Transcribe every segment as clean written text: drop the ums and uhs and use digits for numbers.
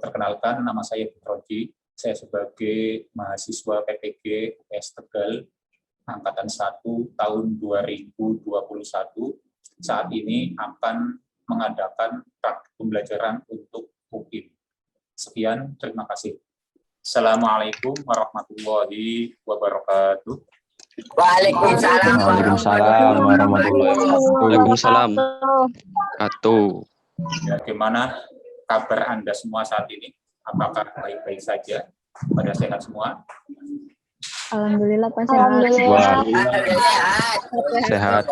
Perkenalkan, nama saya Putroji. Saya sebagai mahasiswa PPG UPS Tegal, Angkatan 1 tahun 2021, saat ini akan mengadakan praktik pembelajaran untuk UPIM. Sekian, terima kasih. Assalamualaikum warahmatullahi wabarakatuh. Waalaikumsalam. Waalaikumsalam warahmatullahi wabarakatuh. Waalaikumsalam. Ya, gimana kabar Anda semua saat ini? Apakah baik-baik saja? Pada sehat semua? Alhamdulillah, Pak. Sehat.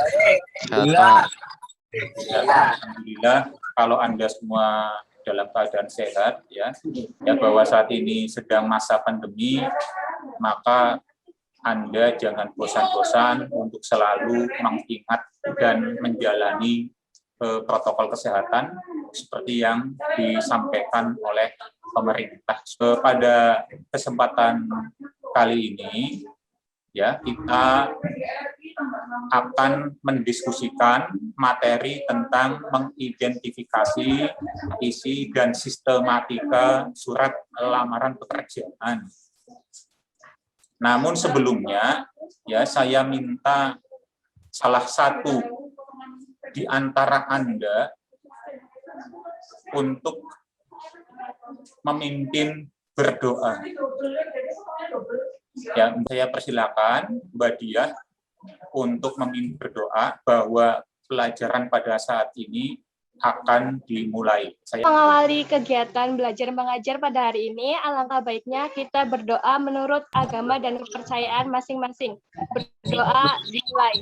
Alhamdulillah, kalau Anda semua dalam keadaan sehat, ya bahwa saat ini sedang masa pandemi, maka Anda jangan bosan-bosan untuk selalu mengingat dan menjalani protokol kesehatan seperti yang disampaikan oleh pemerintah. Pada kesempatan kali ini, ya kita akan mendiskusikan materi tentang mengidentifikasi isi dan sistematika surat lamaran pekerjaan. Namun sebelumnya, ya saya minta salah satu di antara Anda untuk memimpin berdoa. Ya, saya persilakan Mbak Diah untuk memimpin berdoa bahwa pelajaran pada saat ini akan dimulai. Mengawali kegiatan belajar mengajar pada hari ini, alangkah baiknya kita berdoa menurut agama dan kepercayaan masing-masing. Berdoa dimulai.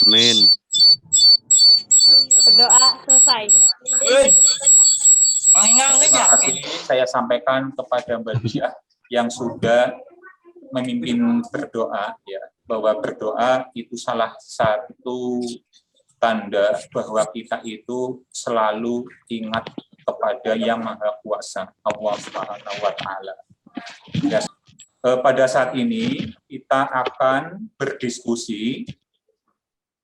Amin. Berdoa selesai. Terima kasih saya sampaikan kepada Mbak Diah yang sudah memimpin berdoa, ya, bahwa berdoa itu salah satu tanda bahwa kita itu selalu ingat kepada Yang Maha Kuasa, Allah Subhanahu wa Ta'ala. Ya, pada saat ini kita akan berdiskusi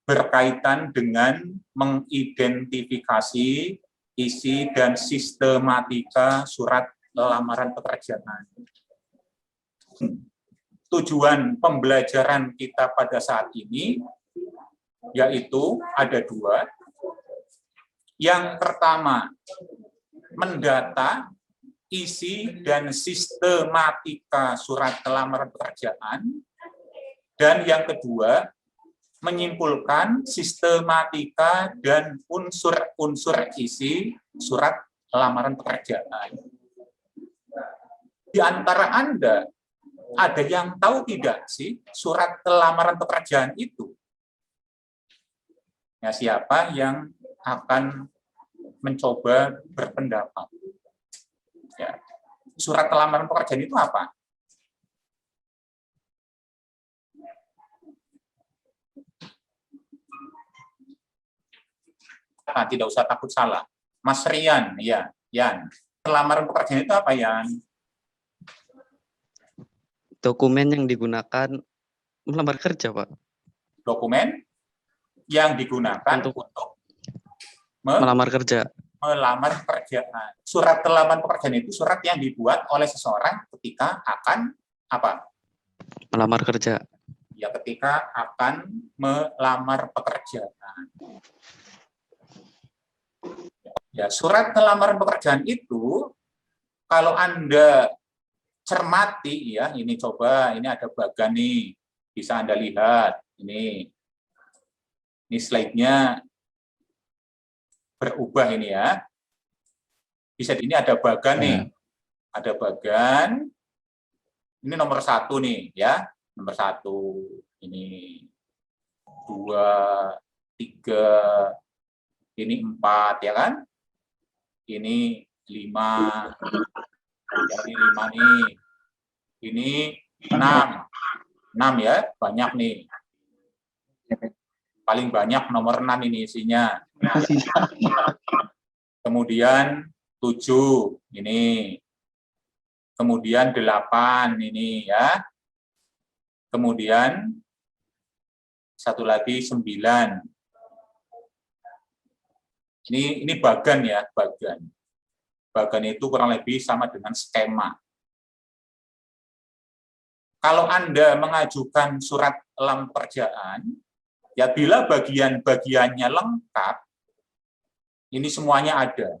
berkaitan dengan mengidentifikasi isi dan sistematika surat lamaran pekerjaan. Tujuan pembelajaran kita pada saat ini yaitu ada dua. Yang pertama, mendata isi dan sistematika surat lamaran pekerjaan, dan yang kedua, menyimpulkan sistematika dan unsur-unsur isi surat lamaran pekerjaan. Di antara Anda, ada yang tahu tidak sih surat lamaran pekerjaan itu? Ya, siapa yang akan mencoba berpendapat? Ya, surat lamaran pekerjaan itu apa? Nah, tidak usah takut salah. Mas Rian, ya, Yan. Lamaran pekerjaan itu apa, Yan? Dokumen yang digunakan melamar kerja, Pak. Dokumen yang digunakan untuk melamar kerja. Melamar pekerjaan. Surat lamaran pekerjaan itu surat yang dibuat oleh seseorang ketika akan apa? Melamar kerja. Ya, ketika akan melamar pekerjaan. Ya, surat lamaran pekerjaan itu kalau Anda cermati, ya, ini coba, ini ada bagan nih, bisa Anda lihat, ini slide-nya berubah ini ya, bisa ini ada bagan nih, ada bagan, ini nomor 1 nih ya, nomor 1, ini 2, 3, ini 4 ya kan, ini 5. Ini 5 nih, ini 6 ya, banyak nih, paling banyak nomor 6 ini isinya. Kemudian 7 ini, kemudian 8 ini ya, kemudian satu lagi 9. Ini bagan ya, bagan. Bagan itu kurang lebih sama dengan skema. Kalau Anda mengajukan surat lamperjaan, ya bila bagian-bagiannya lengkap, ini semuanya ada.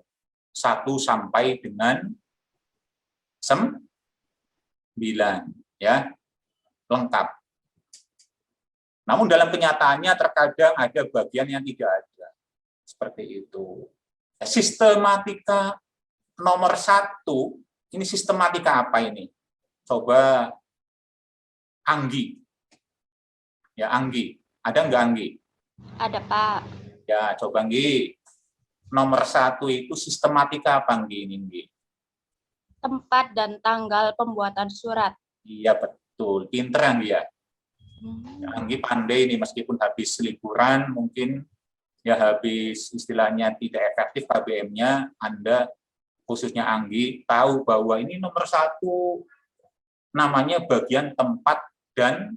1 sampai dengan 9, ya, lengkap. Namun dalam kenyataannya terkadang ada bagian yang tidak ada. Seperti itu. Sistematika nomor 1, ini sistematika apa ini? Coba Anggi. Ya, Anggi. Ada nggak Anggi? Ada, Pak. Ya, coba Anggi. Nomor 1 itu sistematika apa Anggi ini, Anggi? Tempat dan tanggal pembuatan surat. Iya, betul. Pinter Anggi ya. Anggi pandai ini meskipun habis liburan, mungkin ya habis istilahnya tidak efektif KBM-nya, Anda, khususnya Anggi, tahu bahwa ini nomor 1 namanya bagian tempat dan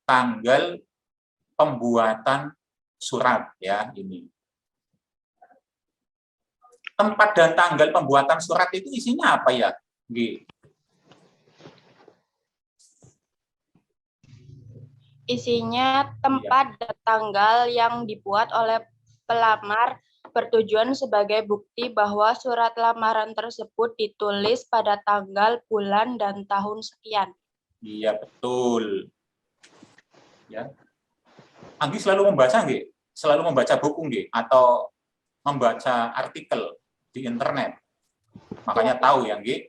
tanggal pembuatan surat, ya, ini. Tempat dan tanggal pembuatan surat itu isinya apa ya, G? Isinya tempat dan tanggal yang dibuat oleh pelamar bertujuan sebagai bukti bahwa surat lamaran tersebut ditulis pada tanggal, bulan, dan tahun sekian. Iya, betul. Ya. Anggi selalu membaca nggih? Selalu membaca buku nggih? Atau membaca artikel di internet? Makanya tahu ya nggih?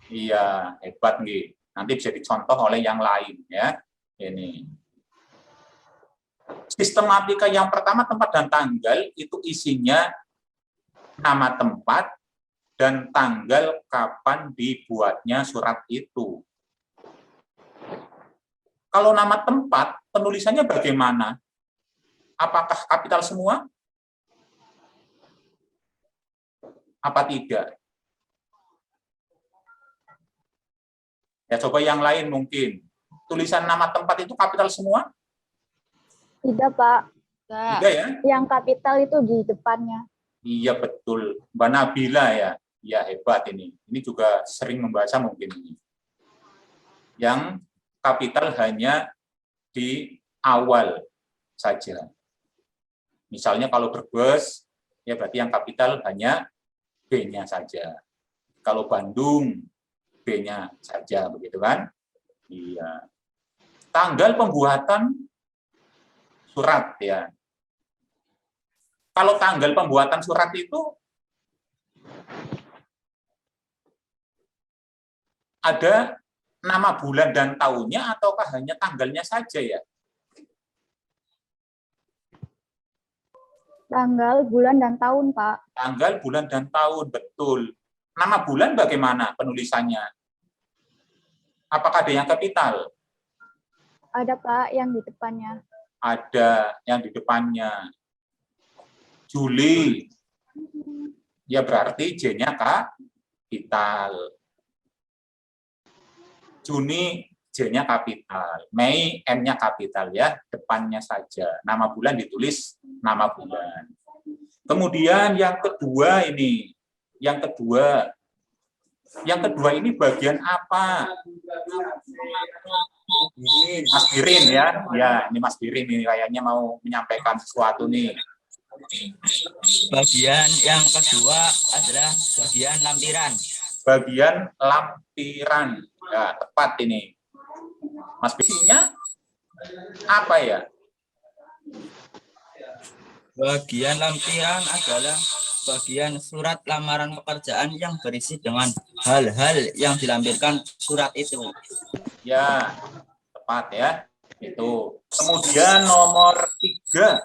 Iya, hebat nggih. Nanti bisa dicontoh oleh yang lain ya. Ini. Sistematika yang pertama, tempat dan tanggal, itu isinya nama tempat dan tanggal kapan dibuatnya surat itu. Kalau nama tempat, penulisannya bagaimana? Apakah kapital semua? Apa tidak? Ya, coba yang lain mungkin. Tulisan nama tempat itu kapital semua? Tidak, Pak. Tidak ya? Yang kapital itu di depannya. Iya, betul. Mbak Nabila ya. Ya, hebat ini. Ini juga sering membaca mungkin ini. Yang kapital hanya di awal saja. Misalnya kalau Brebes, ya berarti yang kapital hanya B-nya saja. Kalau Bandung, B-nya saja, begitu kan? Iya. Tanggal pembuatan surat ya. Kalau tanggal pembuatan surat itu ada nama bulan dan tahunnya ataukah hanya tanggalnya saja ya? Tanggal, bulan, dan tahun, Pak. Tanggal, bulan, dan tahun, betul. Nama bulan bagaimana penulisannya? Apakah ada yang kapital? Ada, Pak, yang di depannya. Ada yang di depannya. Juli. Ya berarti J-nya kapital. Juni, J-nya kapital. Mei, M-nya kapital ya, depannya saja. Nama bulan ditulis nama bulan. Kemudian yang kedua ini, yang kedua ini bagian apa? Ini Mas Birin ya, ini Mas Birin ini kayaknya mau menyampaikan sesuatu nih. Bagian yang kedua adalah bagian lampiran. Bagian lampiran, ya tepat ini. Mas Birinnya apa ya? Bagian lampiran adalah bagian surat lamaran pekerjaan yang berisi dengan hal-hal yang dilampirkan surat itu. Ya, tepat ya. Itu. Kemudian nomor 3.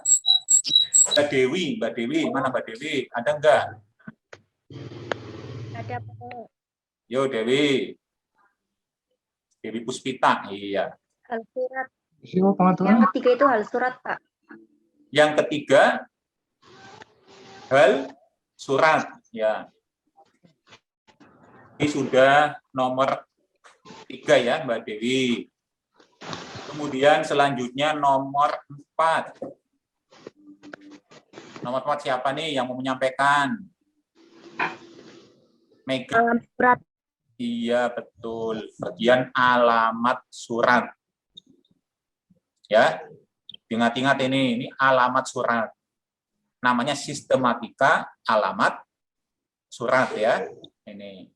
Mbak Dewi, mana Mbak Dewi? Ada enggak? Ada, Pak. Yo Dewi. Dewi Puspita, iya. Hal surat. Yang ketiga itu hal surat, Pak. Yang ketiga, hal surat, ya. Ini sudah nomor 3 ya, Mbak Dewi. Kemudian selanjutnya nomor 4. Nomor 4 siapa nih yang mau menyampaikan? Mega. Surat. Iya, betul. Bagian alamat surat. Ya, ingat-ingat ini alamat surat. Namanya sistematika alamat surat ya. Ini.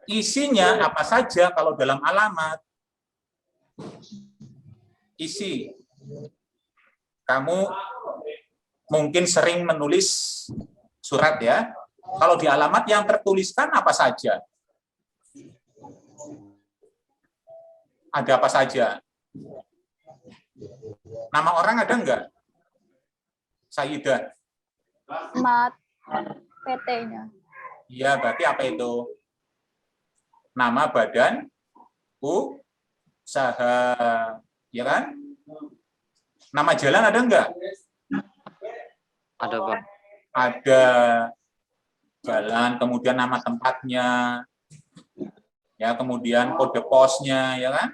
Isinya apa saja kalau dalam alamat? Isi. Kamu mungkin sering menulis surat ya. Kalau di alamat yang tertuliskan apa saja? Ada apa saja? Nama orang ada enggak? Sayyidah. Mat. PT-nya. Iya, berarti apa itu? Nama badan usaha. Ya kan? Nama jalan ada enggak? Ada, Pak. Ada jalan, kemudian nama tempatnya. Ya, kemudian kode posnya, ya kan?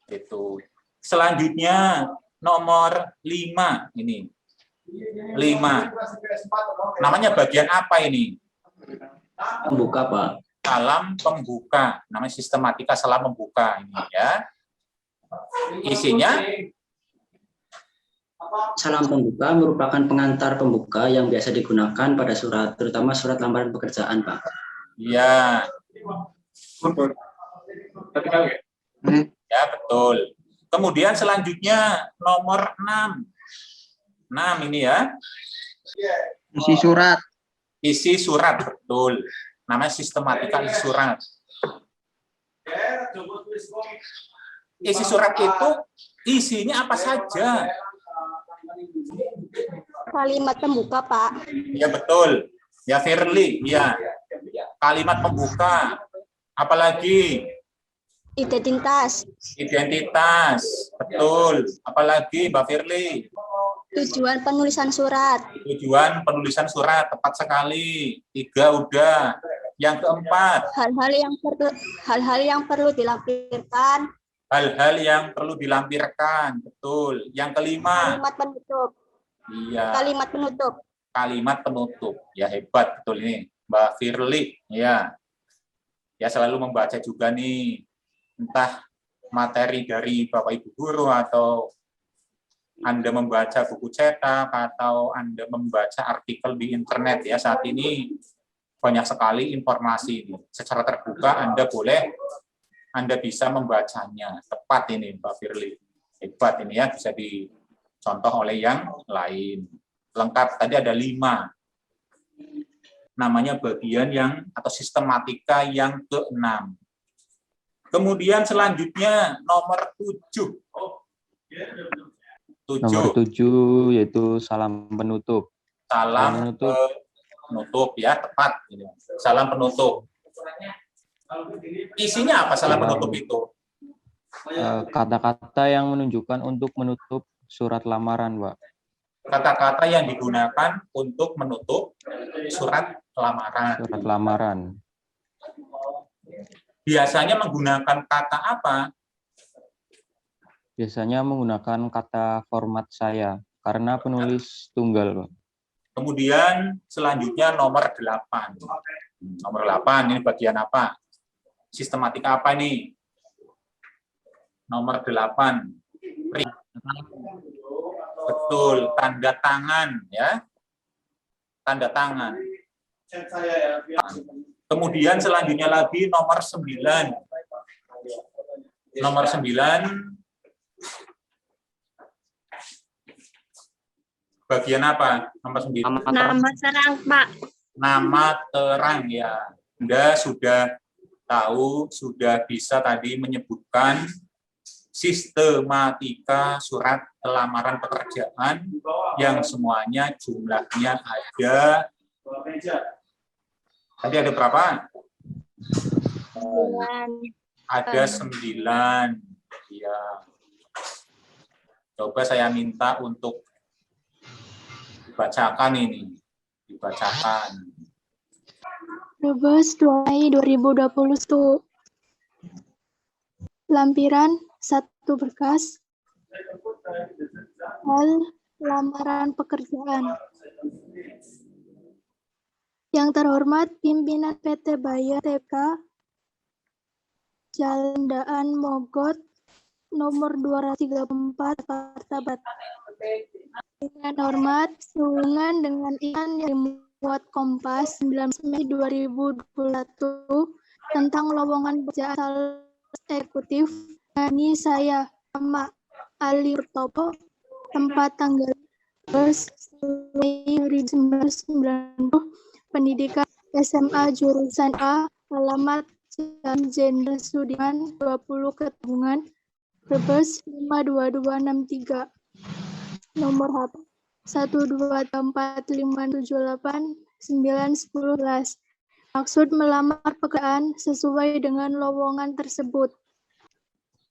Itu. Selanjutnya nomor 5 ini. 5. Namanya bagian apa ini? Pembuka, Pak. Salam pembuka. Namanya sistematika salam pembuka ini ya. Isinya Salam pembuka merupakan pengantar pembuka yang biasa digunakan pada surat, terutama surat lamaran pekerjaan, Pak. ya. Ya, betul. Kemudian selanjutnya nomor 6. 6 ini ya. Isi surat. Isi surat, betul. Namanya sistematika isi surat. Isi surat itu isinya apa saja? Kalimat pembuka, Pak. Ya, betul. Ya, Firly, ya. Kalimat pembuka. Apalagi? Identitas. Identitas, betul. Apalagi, Mbak Firly? Tujuan penulisan surat. Tujuan penulisan surat, tepat sekali. 3 udah. Yang keempat, Hal-hal yang perlu dilampirkan. hal-hal yang perlu dilampirkan, betul. Yang kelima, Kalimat penutup. iya, Kalimat penutup. kalimat penutup. Ya, hebat betul ini, Mbak Firly. Ya, ya selalu membaca juga nih, entah materi dari Bapak Ibu guru atau Anda membaca buku cetak atau Anda membaca artikel di internet ya. Saat ini banyak sekali informasi ini. Secara terbuka Anda bisa membacanya. Tepat ini Mbak Firly. Hebat ini ya, bisa dicontoh oleh yang lain. Lengkap, tadi ada 5. Namanya bagian yang atau sistematika yang ke-6. Kemudian selanjutnya nomor 7. Nomor 7 yaitu salam penutup. Salam penutup ya, tepat. Salam penutup. Isinya apa salam penutup itu? Kata-kata yang menunjukkan untuk menutup surat lamaran, Pak. Kata-kata yang digunakan untuk menutup surat lamaran. Surat lamaran. Biasanya menggunakan kata apa? Biasanya menggunakan kata format saya karena penulis tunggal, Pak. Kemudian selanjutnya nomor 8. Nomor 8 ini bagian apa? Sistematika apa nih? Nomor 8. Betul, tanda tangan ya. Tanda tangan. Kemudian selanjutnya lagi nomor 9. Nomor 9 bagian apa? Nomor 9. Nama terang, Pak. Nama terang ya. Anda sudah tahu, sudah bisa tadi menyebutkan sistematika surat lamaran pekerjaan yang semuanya jumlahnya ada. Tadi ada berapa? Ada 9. Ya. Coba saya minta untuk dibacakan ini. Dibacakan. 12 Mei 2021. Lampiran 1 satu berkas. Hal lamaran pekerjaan. Yang terhormat pimpinan PT Bayer TK Jalan Daan Mogot nomor 234 Jakarta Barat. Dengan hormat sehubungan dengan iklan yang dimuat Kompas 19 Mei 2021 tentang lowongan pekerjaan eksekutif, ini saya nama Ali Murtopo, tempat tanggal 1 Mei 1990, pendidikan SMA jurusan A, alamat Jalan Jenderal Sudirman 20 Ketabungan, Brebes 52263. Nomor HP 12345789111. Maksud melamar pekerjaan sesuai dengan lowongan tersebut.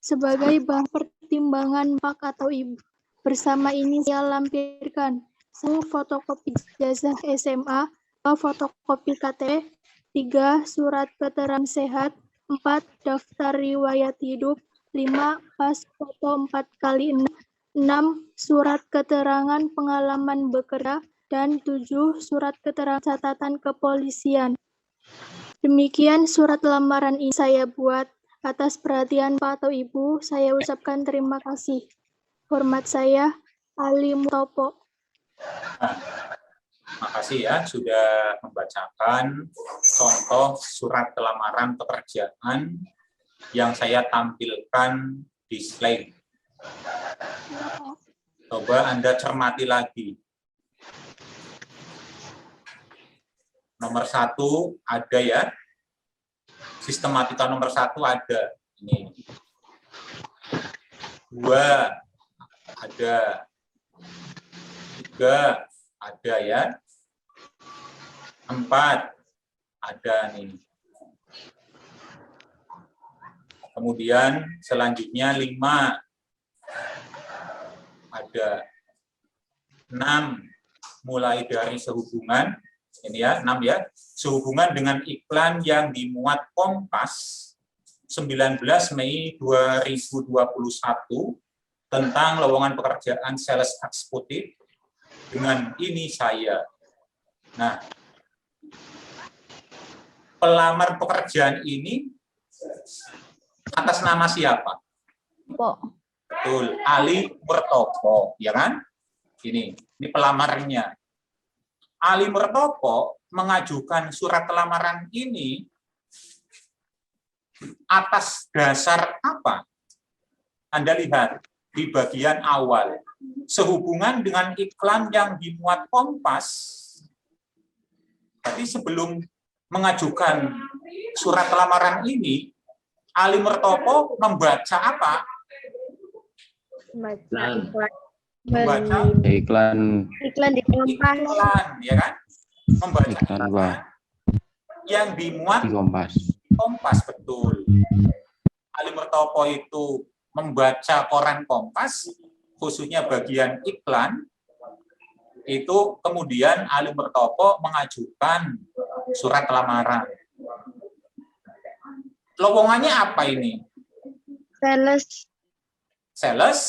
Sebagai bahan pertimbangan Pak atau Ibu, bersama ini saya lampirkan 1 fotokopi ijazah SMA, 2 fotokopi KTP, 3 surat keterangan sehat, 4 daftar riwayat hidup, 5 pas foto 4x6, 6 surat keterangan pengalaman bekerja, dan 7 surat keterangan catatan kepolisian. Demikian surat lamaran ini saya buat. Atas perhatian Pak atau Ibu, saya ucapkan terima kasih. Hormat saya, Ali Murtopo. Makasih ya sudah membacakan contoh surat lamaran pekerjaan yang saya tampilkan di slide. Coba Anda cermati lagi. Nomor 1 ada ya. Sistematika nomor 1 ada. Ini. 2 ada. 3 ada ya. 4 ada nih. Kemudian selanjutnya 5 ada. 6 mulai dari sehubungan. Ini ya, 6 ya. Sehubungan dengan iklan yang dimuat Kompas 19 Mei 2021 tentang lowongan pekerjaan sales eksekutif dengan ini saya. Nah, pelamar pekerjaan ini atas nama siapa? Betul, Ali Murtopo, ya kan? Ini pelamarnya. Ali Murtopo mengajukan surat lamaran ini atas dasar apa? Anda lihat di bagian awal, sehubungan dengan iklan yang dimuat Kompas. Jadi sebelum mengajukan surat lamaran ini, Ali Murtopo membaca apa? Membaca iklan Iklan di Kompas. iklan, ya kan? Membaca iklan yang dimuat di Kompas. Kompas, betul. Ali Murtopo itu membaca koran Kompas, khususnya bagian iklan, itu kemudian Ali Murtopo mengajukan surat lamaran. Lowongannya apa ini? Sales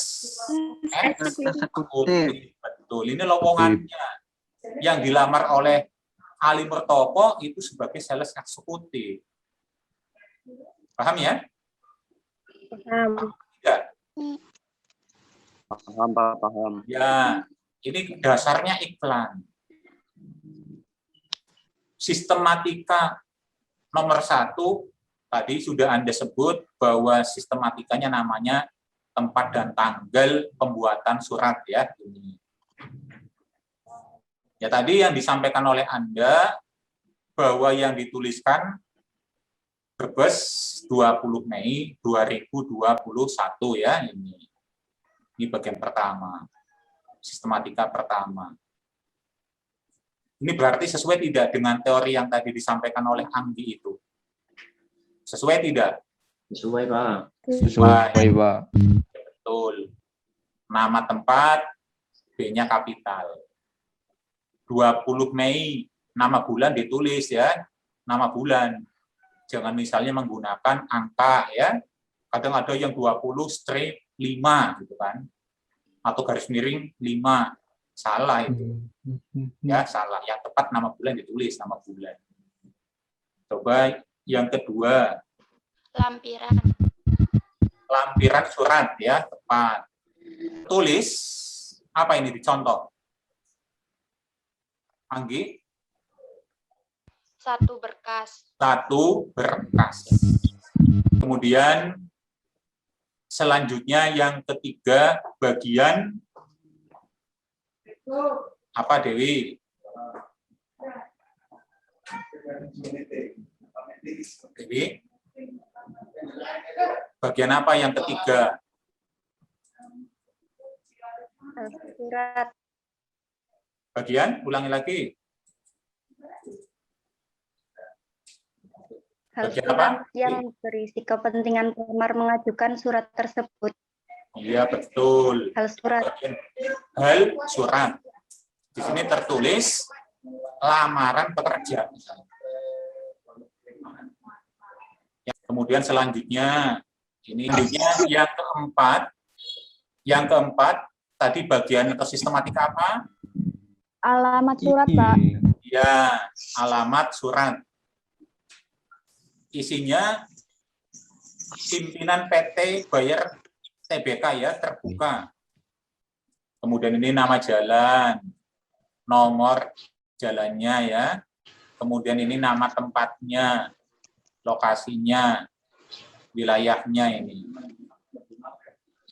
eksekutif. Betul, ini lowongannya. Yang dilamar oleh Ali Murtopo itu sebagai sales eksekutif. Paham ya? Paham. Tidak? Paham, Pak, paham. Ya, ini dasarnya iklan. Sistematika nomor 1, tadi sudah Anda sebut bahwa sistematikanya namanya tempat dan tanggal pembuatan surat ya. Ini. Ya tadi yang disampaikan oleh Anda bahwa yang dituliskan Brebes 20 Mei 2021 ya ini. Ini bagian pertama. Sistematika pertama. Ini berarti sesuai tidak dengan teori yang tadi disampaikan oleh Anggi itu? Sesuai tidak? Sesuai, Pak. Sesuai, Pak. Betul. Nama tempat, B-nya kapital. 20 Mei, nama bulan ditulis ya. Nama bulan. Jangan misalnya menggunakan angka ya. Kadang ada yang 20/5 5 gitu kan, atau garis miring 5, salah itu ya, salah. Yang tepat nama bulan ditulis nama bulan. Coba yang kedua, lampiran surat ya, tepat. Tulis apa ini dicontoh? Anggi? Satu berkas. Satu berkas. Kemudian selanjutnya yang ketiga, bagian apa, Dewi? Dewi? Bagian apa yang ketiga? Surat. Bagian, ulangi lagi. Hal Bagian surat apa? yang berisi kepentingan pelamar mengajukan surat tersebut. Iya, betul. Hal surat. Hal surat. Di sini tertulis lamaran pekerjaan. Ya, kemudian selanjutnya, ini yang keempat, tadi bagian atau sistematika apa? Alamat surat, Pak. Ya, alamat surat. Isinya pimpinan PT Bayer TBK ya, terbuka. Kemudian ini nama jalan, nomor jalannya ya. Kemudian ini nama tempatnya, lokasinya, wilayahnya ini.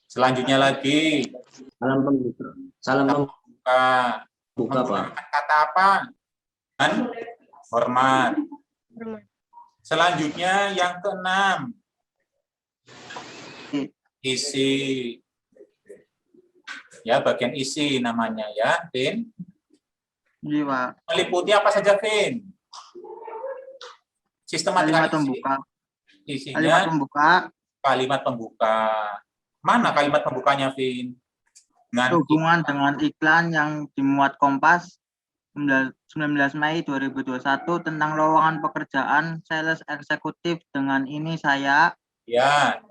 Selanjutnya lagi, Salam pembuka, Pak. menggunakan kata apa? Dan hormat. Selanjutnya yang keenam, isi. Ya, bagian isi namanya ya, Vin. Iya, Pak. Meliputi apa saja, Vin? Sistematika Kalimat pembuka. isinya Kalimat pembuka. kalimat pembuka. Mana kalimat pembukanya, Vin? Hubungan dengan iklan yang dimuat Kompas 19 Mei 2021 tentang lowongan pekerjaan sales eksekutif. Dengan ini saya. Ya,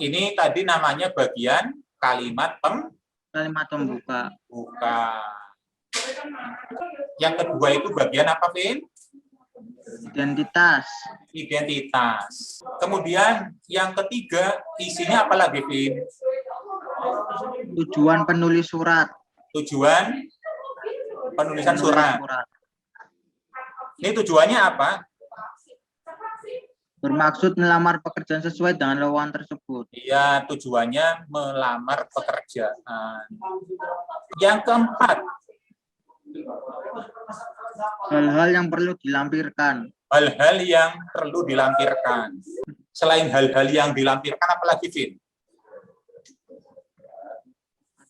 ini tadi namanya bagian kalimat Pembuka. pembuka. Yang kedua itu bagian apa, Vin? Identitas. Identitas. Kemudian yang ketiga isinya apa lagi, Vin? Tujuan penulis surat. Tujuan penulisan surat. Ini tujuannya apa? Bermaksud melamar pekerjaan sesuai dengan lowongan tersebut. Iya, tujuannya melamar pekerjaan. Yang keempat, Hal-hal yang perlu dilampirkan. hal-hal yang perlu dilampirkan. Selain hal-hal yang dilampirkan, apalagi, Vin?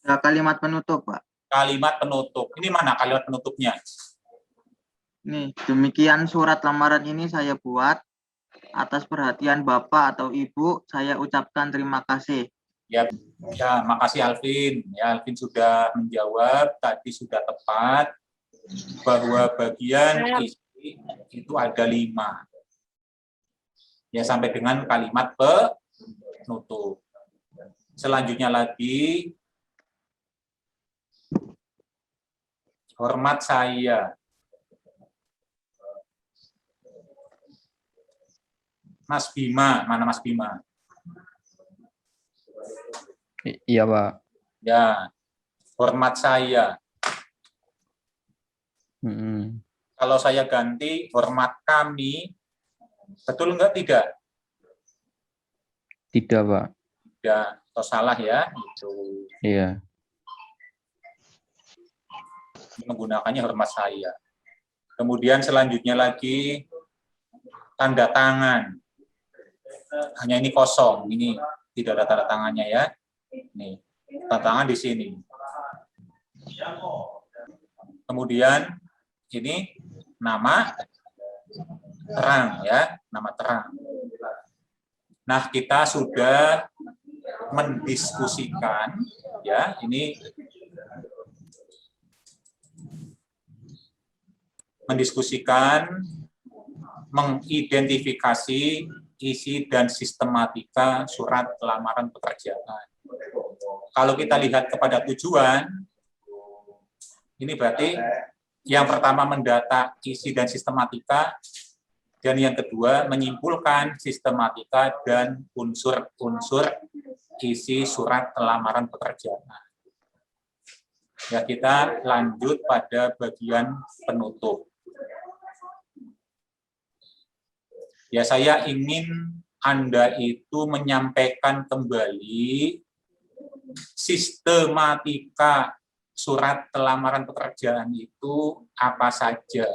Ada kalimat penutup, Pak. Kalimat penutup. Ini mana kalimat penutupnya? Nih, demikian surat lamaran ini saya buat. Atas perhatian Bapak atau Ibu, saya ucapkan terima kasih. Ya, makasih Alvin. Ya, Alvin sudah menjawab, tadi sudah tepat bahwa bagian isi itu ada 5. Ya, sampai dengan kalimat penutup. Selanjutnya lagi, hormat saya. Mas Bima, mana Mas Bima? Iya, Pak. Ya, hormat saya. Kalau saya ganti hormat kami, betul enggak? Tidak? Tidak, Pak. Tidak, atau salah ya? Itu Iya. menggunakannya hormat saya. Kemudian selanjutnya lagi tanda tangan. Hanya ini kosong, ini tidak ada tanda tangannya ya. Nih, tanda tangan di sini. Kemudian ini nama terang ya, nama terang. Nah, kita sudah mendiskusikan ya, ini mendiskusikan mengidentifikasi isi dan sistematika surat lamaran pekerjaan. Kalau kita lihat kepada tujuan, ini berarti yang pertama mendata isi dan sistematika, dan yang kedua menyimpulkan sistematika dan unsur-unsur isi surat lamaran pekerjaan. Ya, kita lanjut pada bagian penutup. Ya, saya ingin Anda itu menyampaikan kembali sistematika surat lamaran pekerjaan itu apa saja.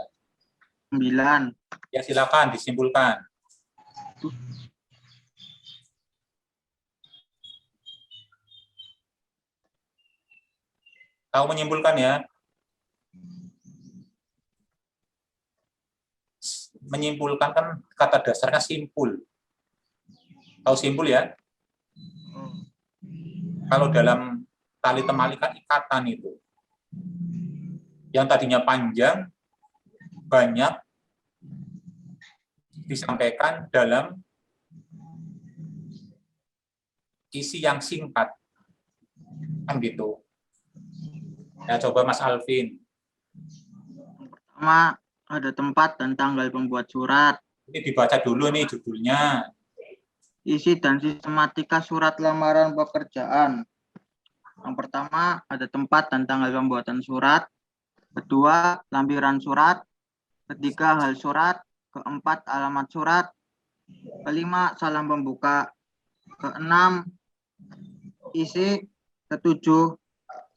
9. Ya, silakan disimpulkan. Tahu menyimpulkan ya? Menyimpulkan kan kata dasarnya simpul. Tahu simpul ya? Kalau dalam tali temali kan ikatan itu. Yang tadinya panjang, banyak disampaikan dalam isi yang singkat. Kan gitu. Ya, coba Mas Alvin. Pertama, ada tempat dan tanggal pembuat surat. Ini dibaca dulu nih judulnya. Isi dan sistematika surat lamaran pekerjaan. Yang pertama, ada tempat dan tanggal pembuatan surat. Kedua, lampiran surat. Ketiga, hal surat. Keempat, alamat surat. Kelima, salam pembuka. Keenam, isi. Ketujuh,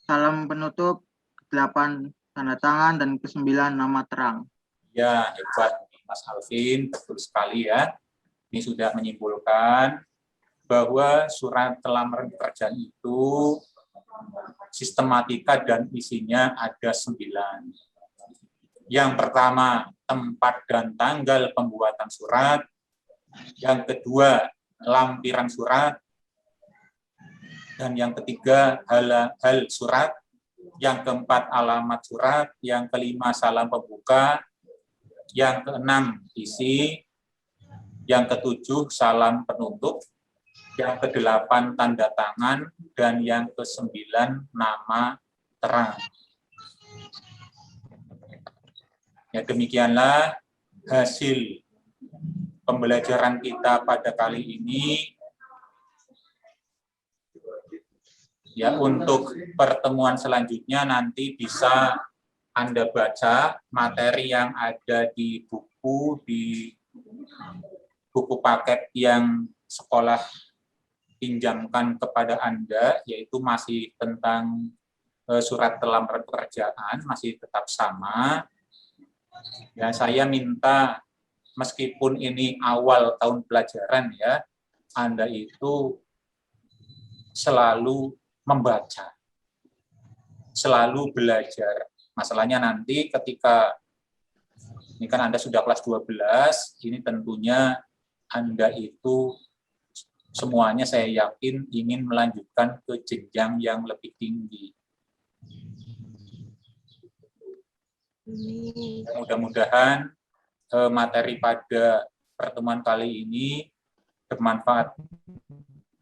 salam penutup. 8, tanda tangan. Dan ke-9, nama terang. Ya, hebat Mas Alvin, betul sekali ya. Ini sudah menyimpulkan bahwa surat lamaran pekerjaan itu sistematika dan isinya ada 9. Yang pertama, tempat dan tanggal pembuatan surat. Yang kedua, lampiran surat. Dan yang ketiga, hal surat. Yang keempat, alamat surat. Yang kelima, salam pembuka. Yang keenam, isi. Yang ketujuh, salam penutup. Yang kedelapan, tanda tangan. Dan yang kesembilan, nama terang. Ya, demikianlah hasil pembelajaran kita pada kali ini. Ya, untuk pertemuan selanjutnya nanti bisa Anda baca materi yang ada di buku paket yang sekolah pinjamkan kepada Anda, yaitu masih tentang surat lamaran pekerjaan, masih tetap sama. Ya, saya minta meskipun ini awal tahun pelajaran ya, Anda itu selalu membaca, selalu belajar. Masalahnya nanti ketika ini kan Anda sudah kelas 12, ini tentunya Anda itu semuanya saya yakin ingin melanjutkan ke jenjang yang lebih tinggi. Mudah-mudahan materi pada pertemuan kali ini bermanfaat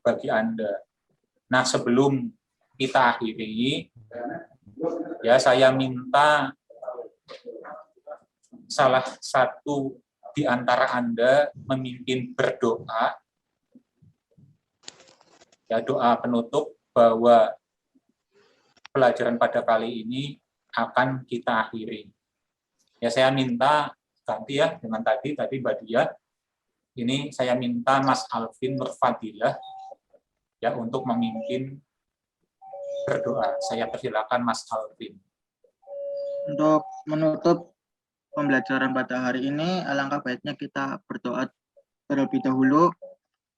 bagi Anda. Nah, sebelum kita akhiri, ya saya minta salah satu di antara Anda memimpin berdoa, ya doa penutup bahwa pelajaran pada kali ini akan kita akhiri. Ya, saya minta ganti ya dengan tadi Mbak Dia. Ini saya minta Mas Alvin Nurfadilah ya untuk memimpin berdoa. Saya persilakan Mas Alvin. Untuk menutup pembelajaran pada hari ini, alangkah baiknya kita berdoa terlebih dahulu.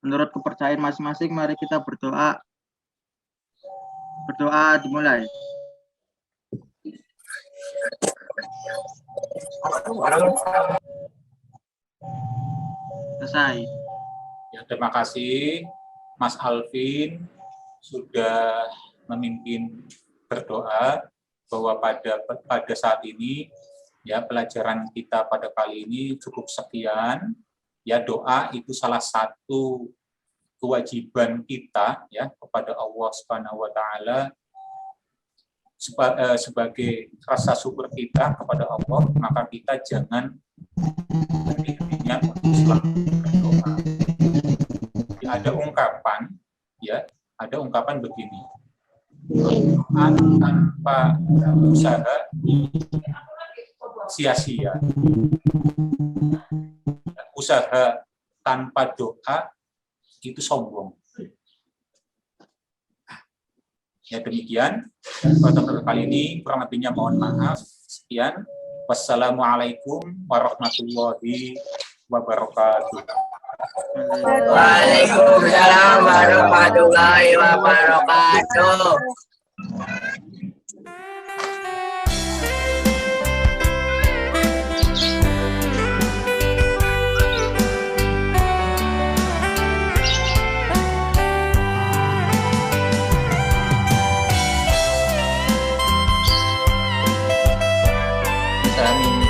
Menurut kepercayaan masing-masing, mari kita berdoa. Berdoa dimulai. Selesai. Ya, terima kasih Mas Alvin sudah memimpin berdoa bahwa pada saat ini ya pelajaran kita pada kali ini cukup sekian. Ya, doa itu salah satu kewajiban kita ya kepada Allah Subhanahu wa taala sebagai rasa syukur kita kepada Allah, maka kita jangan henti-hentinya untuk selalu berdoa. Ada ungkapan begini, doa tanpa usaha sia-sia, usaha tanpa doa itu sombong. Ya demikian pada kali ini, kurang lebihnya mohon maaf. Sekian, wassalamualaikum warahmatullahi wabarakatuh. Waalaikumsalam warahmatullahi wabarakatuh. Amin.